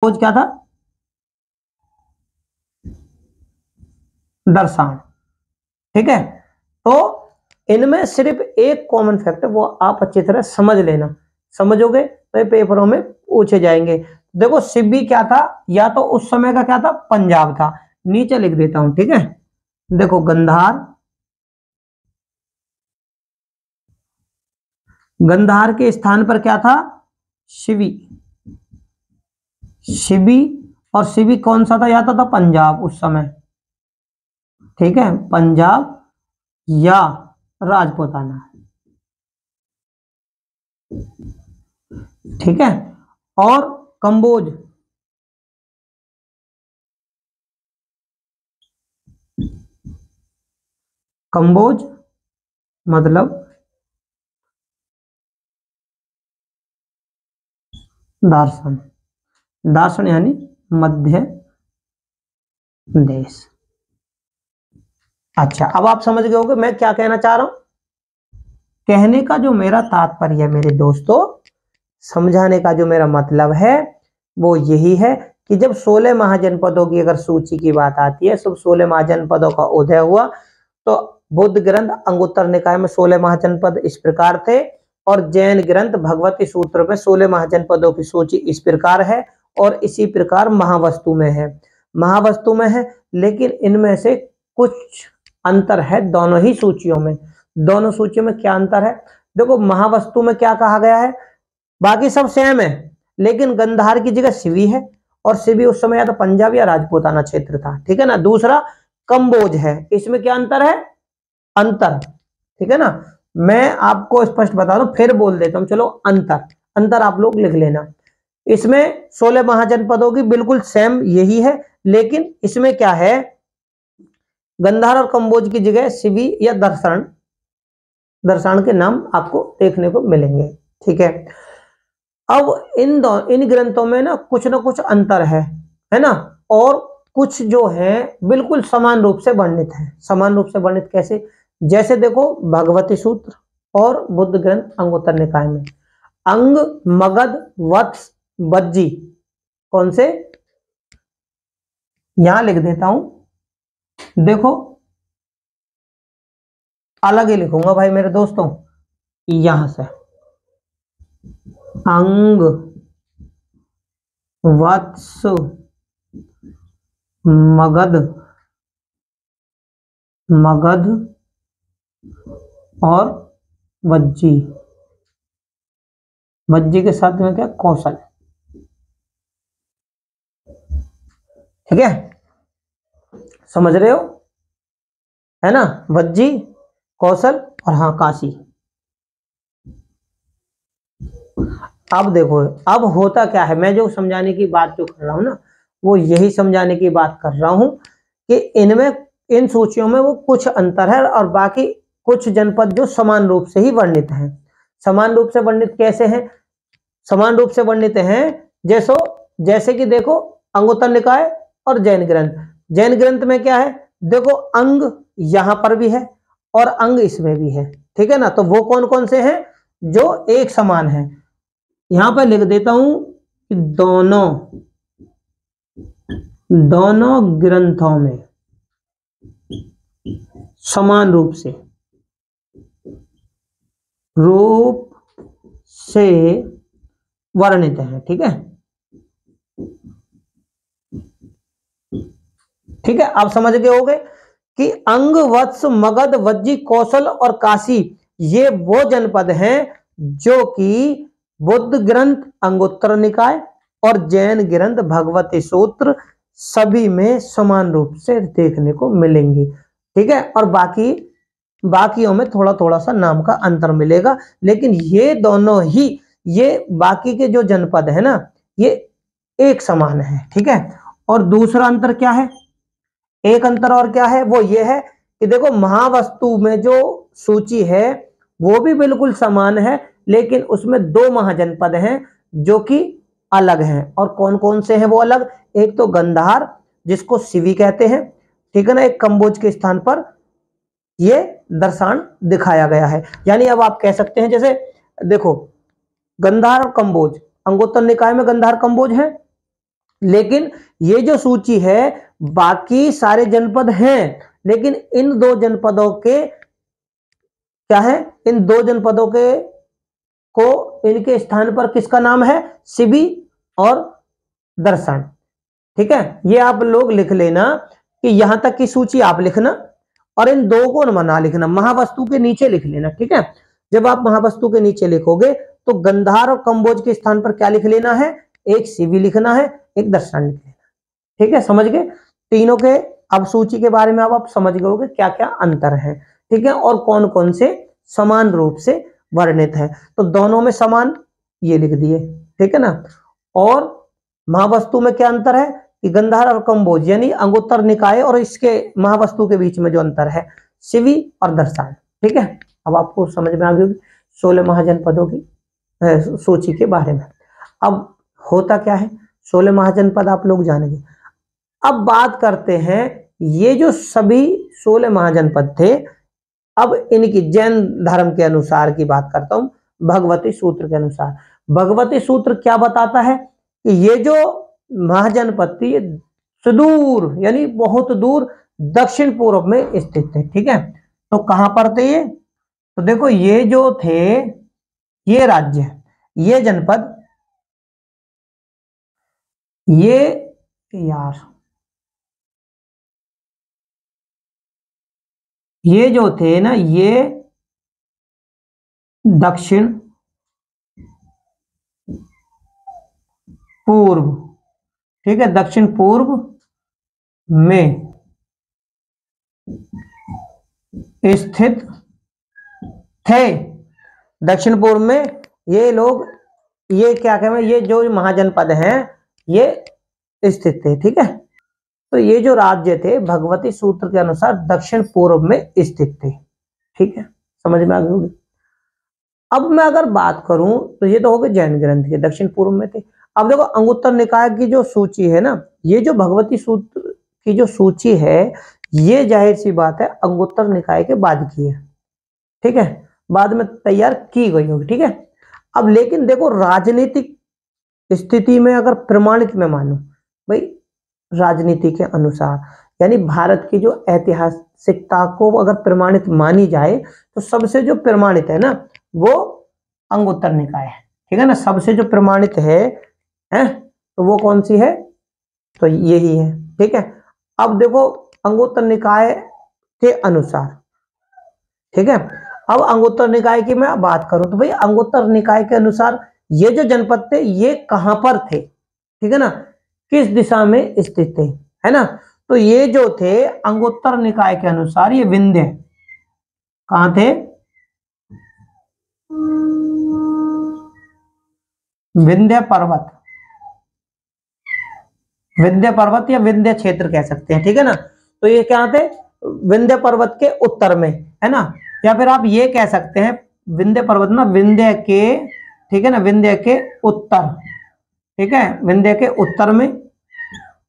कंबोज क्या था? दर्शान। ठीक है, तो इनमें सिर्फ एक कॉमन फैक्ट है, वो आप अच्छी तरह समझ लेना, समझोगे तो ये पेपरों में पूछे जाएंगे। देखो सिब्बी क्या था, या तो उस समय का क्या था, पंजाब था, नीचे लिख देता हूं, ठीक है। देखो गंधार, गंधार के स्थान पर क्या था, शिवी, शिवी, और शिवी कौन सा था, या था पंजाब उस समय, ठीक है, पंजाब या राजपूताना, ठीक है। और कंबोज, कंबोज मतलब दार्शन, दार्शन यानी मध्य देश। अच्छा, अब आप समझ गए होंगे मैं क्या कहना चाह रहा हूं। कहने का जो मेरा तात्पर्य है मेरे दोस्तों, समझाने का जो मेरा मतलब है वो यही है कि जब 16 महाजनपदों की अगर सूची की बात आती है, सब 16 महाजनपदों का उदय हुआ, तो बुद्ध ग्रंथ अंगुत्तर निकाय में 16 महाजनपद इस प्रकार थे, और जैन ग्रंथ भगवती सूत्र में 16 महाजनपदों की सूची इस प्रकार है, और इसी प्रकार महावस्तु में है, महावस्तु में है। लेकिन इनमें से कुछ अंतर है दोनों ही सूचियों में। दोनों सूचियों में क्या अंतर है, देखो महावस्तु में क्या कहा गया है, बाकी सब सेम है, लेकिन गंधार की जगह शिवी है, और शिवी उस समय या तो पंजाब या राजपूताना क्षेत्र था, ठीक है ना। दूसरा कंबोज है, इसमें क्या अंतर है, अंतर, ठीक है ना। मैं आपको स्पष्ट बता दूं, फिर बोल देता हूं, चलो अंतर, अंतर आप लोग लिख लेना। इसमें 16 महाजनपदों की बिल्कुल सेम यही है, लेकिन इसमें क्या है, गंधार और कंबोज की जगह शिवी या दर्शन, दर्शन के नाम आपको देखने को मिलेंगे, ठीक है। अब इन ग्रंथों में ना कुछ अंतर है ना, और कुछ जो है बिल्कुल समान रूप से वर्णित है। समान रूप से वर्णित कैसे, जैसे देखो भगवती सूत्र और बुद्ध ग्रंथ अंगुत्तर निकाय में अंग, मगध, वत्स, वज्जी, कौन से, यहां लिख देता हूं, देखो अलग ही लिखूंगा भाई मेरे दोस्तों, यहां से अंग, वत्स, मगध, मगध और वज्जी, वज्जी के साथ में क्या, कौशल, ठीक है, समझ रहे हो, है ना, वज्जी, कौशल और हाँ काशी। अब देखो, अब होता क्या है, मैं जो समझाने की बात जो कर रहा हूं ना, वो यही समझाने की बात कर रहा हूं कि इनमें, इन सूचियों में वो कुछ अंतर है, और बाकी कुछ जनपद जो समान रूप से ही वर्णित हैं। समान रूप से वर्णित कैसे हैं, समान रूप से वर्णित हैं जैसे कि देखो अंगुत्तर निकाय और जैन ग्रंथ। जैन ग्रंथ में क्या है, देखो अंग यहां पर भी है और अंग इसमें भी है, ठीक है ना। तो वो कौन कौन से हैं जो एक समान है, यहां पर लिख देता हूं कि दोनों ग्रंथों में समान रूप से वर्णित है, ठीक है, ठीक है। आप समझ गए होंगे कि अंग, वत्स, मगध, वज्जी, कौशल और काशी ये वो जनपद हैं जो कि बुद्ध ग्रंथ अंगुत्तर निकाय और जैन ग्रंथ भगवती सूत्र सभी में समान रूप से देखने को मिलेंगे, ठीक है। और बाकियों में थोड़ा थोड़ा सा नाम का अंतर मिलेगा, लेकिन ये दोनों ही, ये बाकी के जो जनपद है ना, ये एक समान है, ठीक है। और दूसरा अंतर क्या है, एक अंतर और क्या है, वो ये है कि देखो महावस्तु में जो सूची है वो भी बिल्कुल समान है, लेकिन उसमें 2 महाजनपद हैं जो कि अलग हैं। और कौन कौन से हैं वो अलग, एक तो गंधार जिसको शिवी कहते हैं, ठीक है ना, एक कंबोज के स्थान पर ये दर्शान दिखाया गया है। यानी अब आप कह सकते हैं, जैसे देखो गंधार और कंबोज, अंगुत्तर निकाय में गंधार कंबोज है, लेकिन ये जो सूची है बाकी सारे जनपद हैं, लेकिन इन दो जनपदों के क्या है, इन दो जनपदों के को इनके स्थान पर किसका नाम है, सिबी और दर्शन। ठीक है, ये आप लोग लिख लेना कि यहां तक की सूची आप लिखना और इन दो को ना लिखना, महावस्तु के नीचे लिख लेना। ठीक है, जब आप महावस्तु के नीचे लिखोगे तो गंधार और कंबोज के स्थान पर क्या लिख लेना है, एक सिबी लिखना है, एक दर्शन लिख लेना। ठीक है, समझ गए तीनों के। अब सूची के बारे में अब आप समझ गए क्या क्या अंतर है। ठीक है, और कौन कौन से समान रूप से वर्णित है, तो दोनों में समान ये लिख दिए। ठीक है ना, और महावस्तु में क्या अंतर है कि गंधार और कंबोज यानी अंगुत्तर निकाय और इसके महावस्तु के बीच में जो अंतर है शिवी और दर्शन। ठीक है, अब आपको समझ में आ गई 16 महाजनपदों की सूची के बारे में। अब होता क्या है, 16 महाजनपद आप लोग जानेंगे। अब बात करते हैं ये जो सभी 16 महाजनपद थे, अब इनकी जैन धर्म के अनुसार की बात करता हूं, भगवती सूत्र के अनुसार। भगवती सूत्र क्या बताता है कि ये जो महाजनपद थी सुदूर यानी बहुत दूर दक्षिण पूर्व में स्थित थे। ठीक है, तो कहां पर थे ये, तो देखो ये जो थे ये राज्य, ये जनपद, ये यार ये जो थे ना ये दक्षिण पूर्व, ठीक है, दक्षिण पूर्व में स्थित थे। दक्षिण पूर्व में ये लोग, ये क्या कहें, ये जो महाजनपद हैं ये स्थित थे। ठीक है, तो ये जो राज्य थे भगवती सूत्र के अनुसार दक्षिण पूर्व में स्थित थे। ठीक है, समझ में आ गई होगी। अब मैं अगर बात करूं तो ये तो हो गए जैन ग्रंथ के दक्षिण पूर्व में थे। अब देखो अंगुत्तर निकाय की जो सूची है ना, ये जो भगवती सूत्र की जो सूची है ये जाहिर सी बात है अंगुत्तर निकाय के बाद की है। ठीक है, बाद में तैयार की गई होगी। ठीक है, अब लेकिन देखो राजनीतिक स्थिति में अगर प्रमाणित में मानूं भाई, राजनीति के अनुसार यानी भारत की जो ऐतिहासिकता को अगर प्रमाणित मानी जाए तो सबसे जो प्रमाणित है ना वो अंगुत्तर निकाय है। ठीक है ना, सबसे जो प्रमाणित है तो वो कौन सी है, तो यही है। ठीक है, अब देखो अंगुत्तर निकाय के अनुसार, ठीक है, अब अंगुत्तर निकाय की मैं बात करूं तो भाई अंगुत्तर निकाय के अनुसार ये जो जनपद थे ये कहां पर थे, ठीक है ना, किस दिशा में स्थित थे, है ना, तो ये जो थे अंगुत्तर निकाय के अनुसार ये विंध्य कहां थे, विंध्य पर्वत, विंध्य पर्वत या विंध्य क्षेत्र कह सकते हैं। ठीक है ना, तो ये क्या थे, विंध्य पर्वत के उत्तर में, है ना, या फिर आप ये कह सकते हैं विंध्य पर्वत ना विंध्य के, ठीक है ना, विंध्य के उत्तर, ठीक है, विंध्य के उत्तर में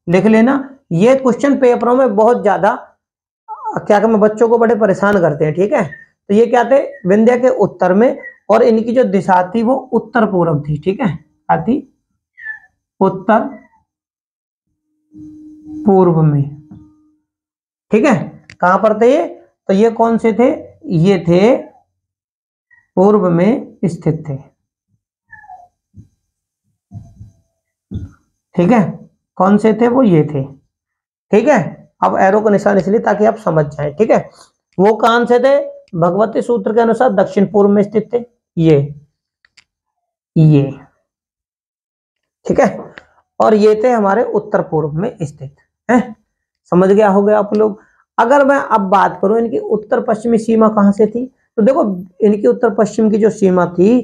लिख लेना। ये क्वेश्चन पेपरों में बहुत ज्यादा क्या कहते हैं बच्चों को बड़े परेशान करते हैं। ठीक है, तो ये क्या थे, विंध्य के उत्तर में, और इनकी जो दिशा थी वो उत्तर पूर्व थी। ठीक है, आती उत्तर पूर्व में। ठीक है, कहां पर थे ये, तो ये कौन से थे, ये थे पूर्व में स्थित थे। ठीक है, कौन से थे, वो ये थे। ठीक है, अब एरो का निशान इसलिए ताकि आप समझ जाएं। ठीक है, वो कहां से थे, भगवती सूत्र के अनुसार दक्षिण पूर्व में स्थित थे ये, ठीक है, और ये थे हमारे उत्तर पूर्व में स्थित है। समझ गया हो गया आप लोग। अगर मैं अब बात करूं इनकी उत्तर पश्चिमी सीमा कहां से थी, तो देखो इनकी उत्तर पश्चिम की जो सीमा थी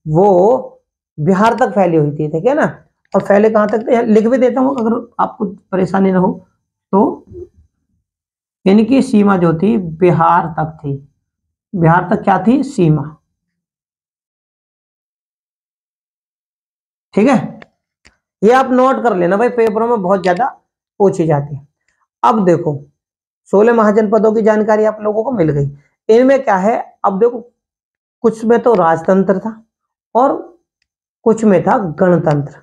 वो बिहार तक फैली हुई थी। ठीक है ना, और फैले कहां तक थे, लिख भी देता हूं अगर आपको परेशानी ना हो। तो इनकी सीमा जो थी बिहार तक थी, बिहार तक क्या थी सीमा। ठीक है, ये आप नोट कर लेना भाई, पेपरों में बहुत ज्यादा पूछी जाती है। अब देखो 16 महाजनपदों की जानकारी आप लोगों को मिल गई। इनमें क्या है, अब देखो कुछ में तो राजतंत्र था और कुछ में था गणतंत्र।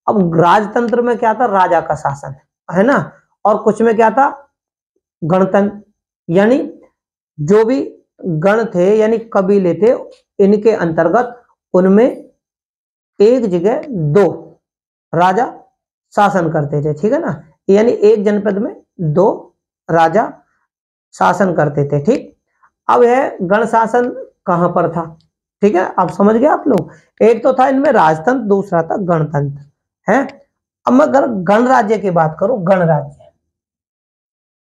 अब राजतंत्र में क्या था, राजा का शासन है ना, और कुछ में क्या था, गणतंत्र, यानी जो भी गण थे यानी कबीले थे, इनके अंतर्गत उनमें एक जगह दो राजा शासन करते थे, ठीक है ना, यानी एक जनपद में दो राजा शासन करते थे, ठीक। अब यह गण शासन कहां पर था, ठीक है, आप समझ गए आप लोग। एक तो था इनमें राजतंत्र, दूसरा था गणतंत्र है। अब मैं अगर गणराज्य की बात करूं, गणराज्य,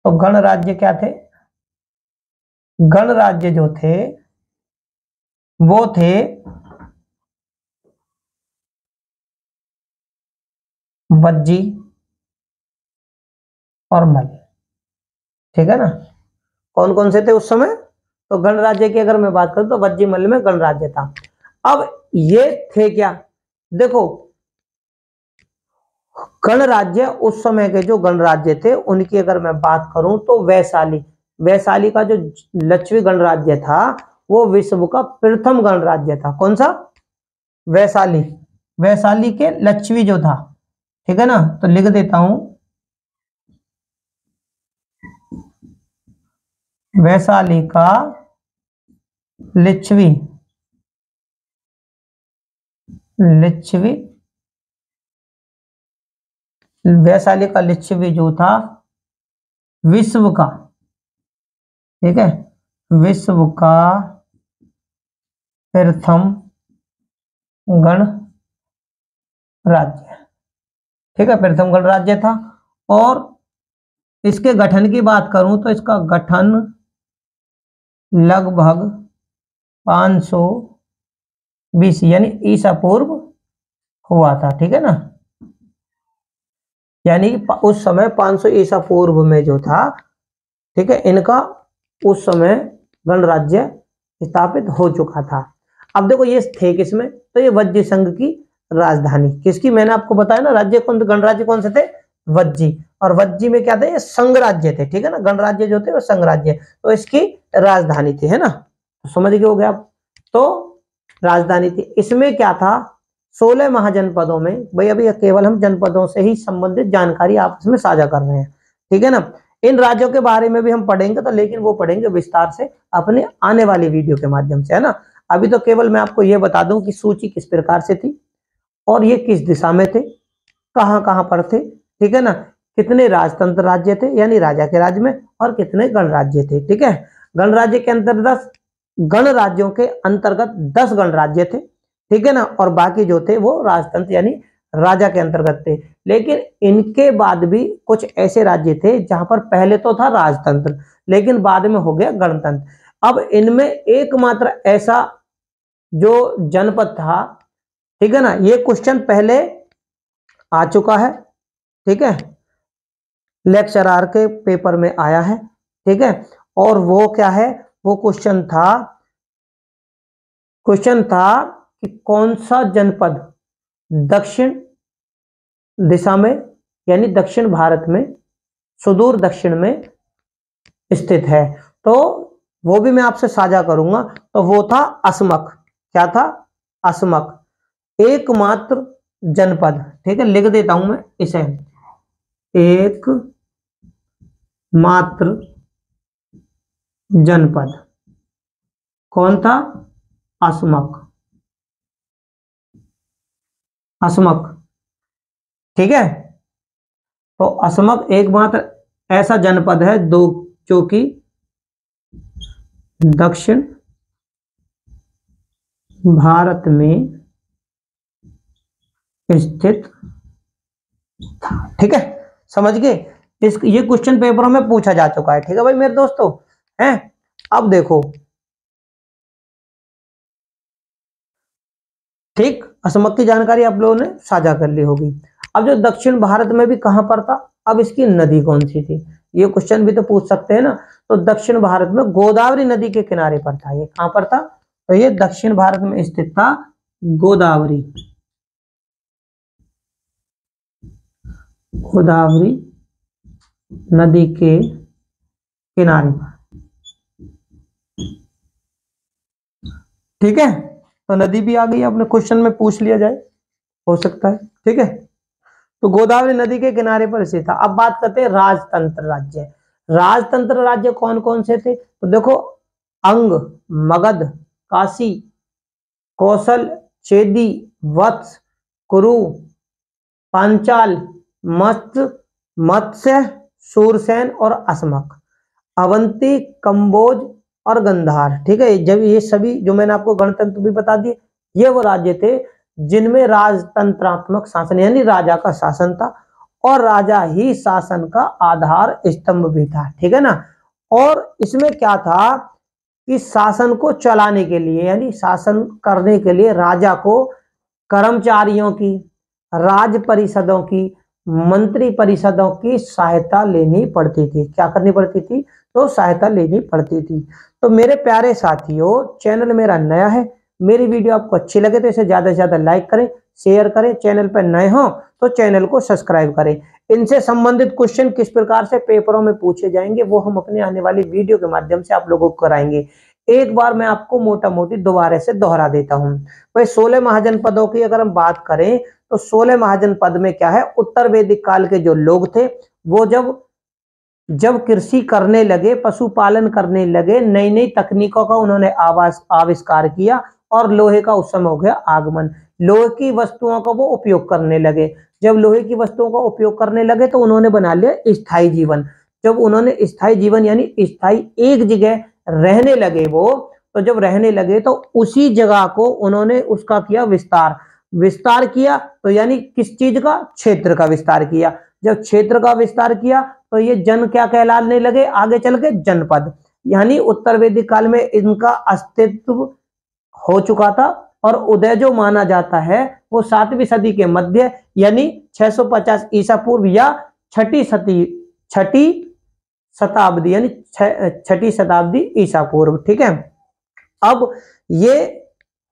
तो गणराज्य क्या थे, गणराज्य जो थे वो थे वज्जी और मल्ल, ठीक है ना। कौन कौन से थे उस समय, तो गणराज्य की अगर मैं बात करूं तो वज्जी मल्ल में गणराज्य था। अब ये थे क्या, देखो गणराज्य, उस समय के जो गणराज्य थे उनकी अगर मैं बात करूं तो वैशाली, वैशाली का जो लक्ष्मी गणराज्य था वो विश्व का प्रथम गणराज्य था। कौन सा, वैशाली, वैशाली के लक्ष्मी जो था, ठीक है ना, तो लिख देता हूं वैशाली का लिच्छवी, लिच्छवी, वैशाली का लिच्छवी जो था विश्व का, ठीक है, विश्व का प्रथम गणराज्य, ठीक है, प्रथम गणराज्य था। और इसके गठन की बात करूं तो इसका गठन लगभग 520 यानी ईसा पूर्व हुआ था, ठीक है ना, यानी उस समय 500 ईसा पूर्व में जो था, ठीक है, इनका उस समय गणराज्य स्थापित हो चुका था। अब देखो ये थे किसमें, तो ये वज्जी संघ की राजधानी, किसकी, मैंने आपको बताया ना, राज्य कौन, गणराज्य कौन से थे, वज्जी, और वज्जी में क्या थे, ये संघ राज्य थे, ठीक है ना, गणराज्य जो थे वो संघ राज्य, तो इसकी राजधानी थी, है ना, तो समझ गए हो गया आप। तो राजधानी थी, इसमें क्या था, 16 महाजनपदों में, भाई अभी केवल हम जनपदों से ही संबंधित जानकारी आपस में साझा कर रहे हैं, ठीक है ना। इन राज्यों के बारे में भी हम पढ़ेंगे, तो लेकिन वो पढ़ेंगे विस्तार से अपने आने वाली वीडियो के माध्यम से, है ना। अभी तो केवल मैं आपको ये बता दूं कि सूची किस प्रकार से थी और ये किस दिशा में थे, कहां कहां पर थे, ठीक है ना, कितने राजतंत्र राज्य थे यानी राजा के राज्य में, और कितने गणराज्य थे, ठीक है। गणराज्य के अंतर्गत, गणराज्यों के अंतर्गत 10 गणराज्य थे, ठीक है ना, और बाकी जो थे वो राजतंत्र यानी राजा के अंतर्गत थे। लेकिन इनके बाद भी कुछ ऐसे राज्य थे जहां पर पहले तो था राजतंत्र लेकिन बाद में हो गया गणतंत्र। अब इनमें एकमात्र ऐसा जो जनपद था, ठीक है ना, ये क्वेश्चन पहले आ चुका है, ठीक है, लेक्चरर के पेपर में आया है, ठीक है, और वो क्या है, वो क्वेश्चन था कि कौन सा जनपद दक्षिण दिशा में यानी दक्षिण भारत में, सुदूर दक्षिण में स्थित है, तो वो भी मैं आपसे साझा करूंगा। तो वो था असमक, क्या था, असमक, एकमात्र जनपद, ठीक है, लिख देता हूं मैं इसे, एक मात्र जनपद, कौन था, असमक, असमक, ठीक है। तो असमक एकमात्र ऐसा जनपद है दो जो कि दक्षिण भारत में स्थित था, ठीक है, समझ गए। इस ये क्वेश्चन पेपरों में पूछा जा चुका है, ठीक है भाई मेरे दोस्तों, हैं। अब देखो, ठीक, असमक की जानकारी आप लोगों ने साझा कर ली होगी। अब जो दक्षिण भारत में भी कहां पर था, अब इसकी नदी कौन सी थी, ये क्वेश्चन भी तो पूछ सकते हैं ना। तो दक्षिण भारत में गोदावरी नदी के किनारे पर था, ये कहां पर था, तो ये दक्षिण भारत में स्थित था गोदावरी, गोदावरी नदी के किनारे पर, ठीक है। तो नदी भी आ गई, अपने क्वेश्चन में पूछ लिया जाए, हो सकता है, ठीक है। तो गोदावरी नदी के किनारे पर स्थित था। अब बात करते हैं राजतंत्र राज्य। राजतंत्र राज्य कौन कौन से थे? तो देखो, अंग, मगध, काशी, कौशल, चेदी, वत्स, कुरु, पांचाल, मत्स्य, सूरसेन और असमक, अवंती, कंबोज और गंधार। ठीक है, जब ये सभी जो मैंने आपको गणतंत्र भी बता दिए, ये वो राज्य थे जिनमें राजतंत्रात्मक शासन यानी राजा का शासन था, और राजा ही शासन का आधार स्तंभ भी था। ठीक है ना। और इसमें क्या था कि शासन को चलाने के लिए यानी शासन करने के लिए राजा को कर्मचारियों की, राज परिषदों की, मंत्री परिषदों की सहायता लेनी पड़ती थी। क्या करनी पड़ती थी? तो सहायता लेनी पड़ती थी। तो मेरे प्यारे साथियों, चैनल मेरा नया है, मेरी वीडियो आपको अच्छी लगे तो इसे ज्यादा से ज्यादा लाइक करें, शेयर करें, चैनल पर नए हो तो चैनल को सब्सक्राइब करें। इनसे संबंधित क्वेश्चन किस प्रकार से पेपरों में पूछे जाएंगे वो हम अपने आने वाली वीडियो के माध्यम से आप लोगों को कराएंगे। एक बार मैं आपको मोटा मोटी दोबारा से दोहरा देता हूं। भाई 16 महाजनपदों की अगर हम बात करें तो 16 महाजनपद में क्या है, उत्तर वैदिक काल के जो लोग थे वो जब कृषि करने लगे, पशुपालन करने लगे, नई नई तकनीकों का उन्होंने आविष्कार किया और लोहे का उस समय हो गया आगमन। लोहे की वस्तुओं का वो उपयोग करने लगे। जब लोहे की वस्तुओं का उपयोग करने लगे तो उन्होंने बना लिया स्थायी जीवन। जब उन्होंने स्थायी जीवन यानी स्थायी एक जगह रहने लगे वो, तो जब रहने लगे तो उसी जगह को उन्होंने उसका किया विस्तार किया। तो यानी किस चीज का? क्षेत्र का विस्तार किया। जब क्षेत्र का विस्तार किया तो ये जन क्या कहलाने लगे? आगे चल के जनपद। यानी उत्तर वैदिक काल में इनका अस्तित्व हो चुका था और उदय जो माना जाता है वो 7वीं सदी के मध्य यानी 650 ईसा पूर्व या छठी शताब्दी यानी छठी शताब्दी ईसा पूर्व। ठीक है। अब ये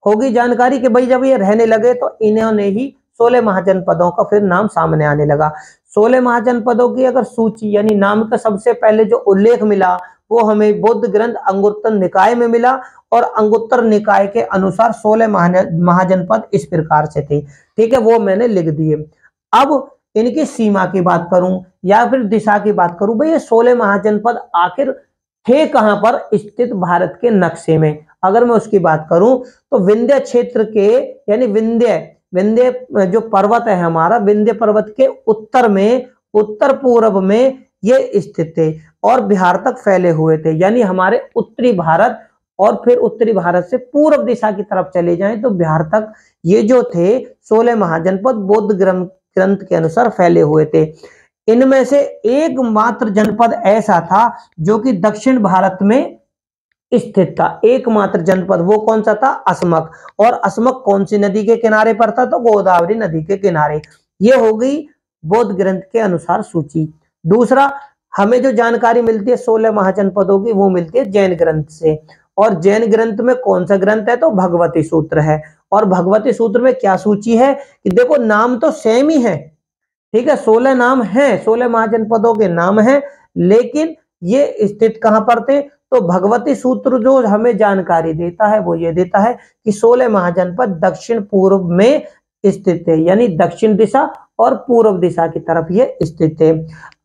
होगी जानकारी कि भाई जब ये रहने लगे तो इन्होंने ही 16 महाजनपदों का फिर नाम सामने आने लगा। 16 महाजनपदों की अगर सूची यानी नाम का सबसे पहले जो उल्लेख मिला वो हमें बौद्ध ग्रंथ अंगुत्तर निकाय में मिला, और अंगुत्तर निकाय के अनुसार 16 महाजनपद इस प्रकार से थे। ठीक है, वो मैंने लिख दिए। अब इनकी सीमा की बात करूं या फिर दिशा की बात करूं, भाई ये 16 महाजनपद आखिर थे कहां पर स्थित भारत के नक्शे में? अगर मैं उसकी बात करूं तो विंध्य क्षेत्र के यानी विंध्य जो पर्वत है हमारा, विंध्य पर्वत के उत्तर में, उत्तर पूर्व में ये स्थित थे और बिहार तक फैले हुए थे। यानी हमारे उत्तरी भारत और फिर उत्तरी भारत से पूर्व दिशा की तरफ चले जाएं तो बिहार तक ये जो थे 16 महाजनपद बौद्ध ग्रंथ के अनुसार फैले हुए थे। इनमें से एकमात्र जनपद ऐसा था जो कि दक्षिण भारत में स्थित था। एकमात्र जनपद वो कौन सा था? असमक। और असमक कौन सी नदी के किनारे पर था? तो गोदावरी नदी के किनारे। ये हो गई बौद्ध ग्रंथ के अनुसार सूची। दूसरा, हमें जो जानकारी मिलती है 16 महाजनपदों की वो मिलती है जैन ग्रंथ से। और जैन ग्रंथ में कौन सा ग्रंथ है? तो भगवती सूत्र है। और भगवती सूत्र में क्या सूची है कि देखो, नाम तो सेम ही है। ठीक है, 16 नाम है, 16 महाजनपदों के नाम है, लेकिन ये स्थित कहां पर थे? तो भगवती सूत्र जो हमें जानकारी देता है वो ये देता है कि 16 महाजनपद दक्षिण पूर्व में स्थित है, यानी दक्षिण दिशा और पूर्व दिशा की तरफ ये स्थित है।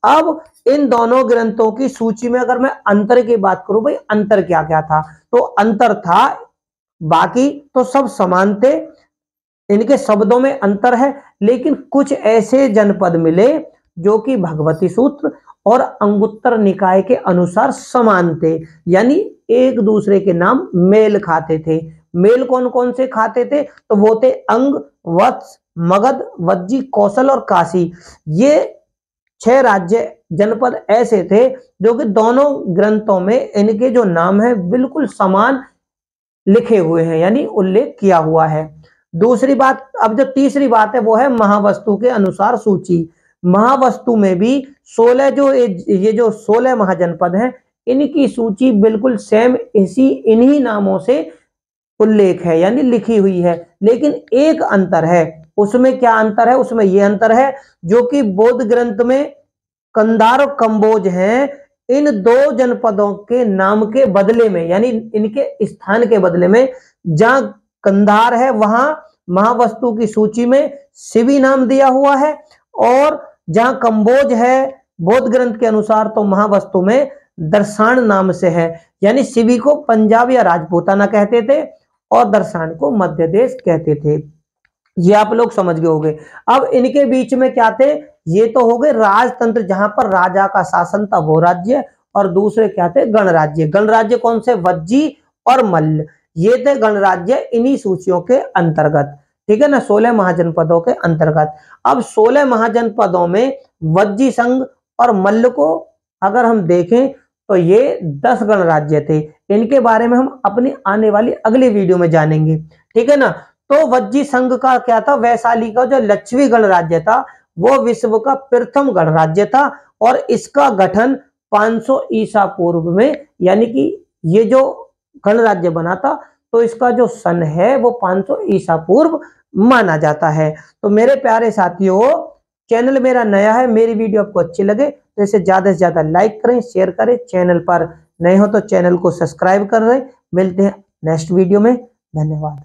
अब इन दोनों ग्रंथों की सूची में अगर मैं अंतर की बात करूं, भाई अंतर क्या क्या था? तो अंतर था, बाकी तो सब समान थे, इनके शब्दों में अंतर है, लेकिन कुछ ऐसे जनपद मिले जो कि भगवती सूत्र और अंगुत्तर निकाय के अनुसार समान थे, यानी एक दूसरे के नाम मेल खाते थे। मेल कौन कौन से खाते थे? तो वो थे अंग, वत्स, मगध, वज्जी, कौशल और काशी। ये 6 राज्य जनपद ऐसे थे जो कि दोनों ग्रंथों में इनके जो नाम है बिल्कुल समान लिखे हुए हैं, यानी उल्लेख किया हुआ है। दूसरी बात, अब जो तीसरी बात है वो है महावस्तु के अनुसार सूची। महावस्तु में भी 16 ये जो 16 महाजनपद हैं इनकी सूची बिल्कुल सेम इन्हीं नामों से उल्लेख है यानी लिखी हुई है, लेकिन एक अंतर है। उसमें क्या अंतर है? उसमें यह अंतर है जो कि बौद्ध ग्रंथ में कंधार और कंबोज हैं, इन 2 जनपदों के नाम के बदले में यानी इनके स्थान के बदले में जहां कंधार है वहां महावस्तु की सूची में शिवी नाम दिया हुआ है, और जहां कंबोज है बौद्ध ग्रंथ के अनुसार तो महावस्तु में दर्शान नाम से है, यानी शिवी को पंजाब या राजपूताना कहते थे और दर्शान को मध्य देश कहते थे। ये आप लोग समझ गए होंगे। अब इनके बीच में क्या थे, ये तो हो गए राजतंत्र जहां पर राजा का शासन था वो राज्य, और दूसरे क्या थे गणराज्य। गणराज्य कौन से, वज्जी और मल्ल, ये थे गणराज्य इन्हीं सूचियों के अंतर्गत, ठीक है ना, 16 महाजनपदों के अंतर्गत। अब 16 महाजनपदों में वज्जी संघ और मल्ल को अगर हम देखें तो ये 10 गणराज्य थे। इनके बारे में हम अपनी आने वाली अगली वीडियो में जानेंगे, ठीक है ना। तो वज्जी संघ का क्या था, वैशाली का जो लक्षवी गणराज्य था वो विश्व का प्रथम गणराज्य था और इसका गठन 500 ईसा पूर्व में, यानी कि ये जो गणराज्य बना था तो इसका जो सन है वो 500 ईसा पूर्व माना जाता है। तो मेरे प्यारे साथियों, चैनल मेरा नया है, मेरी वीडियो आपको अच्छी लगे तो इसे ज्यादा से ज्यादा लाइक करें, शेयर करें, चैनल पर नए हो तो चैनल को सब्सक्राइब कर रहे। मिलते हैं नेक्स्ट वीडियो में, धन्यवाद।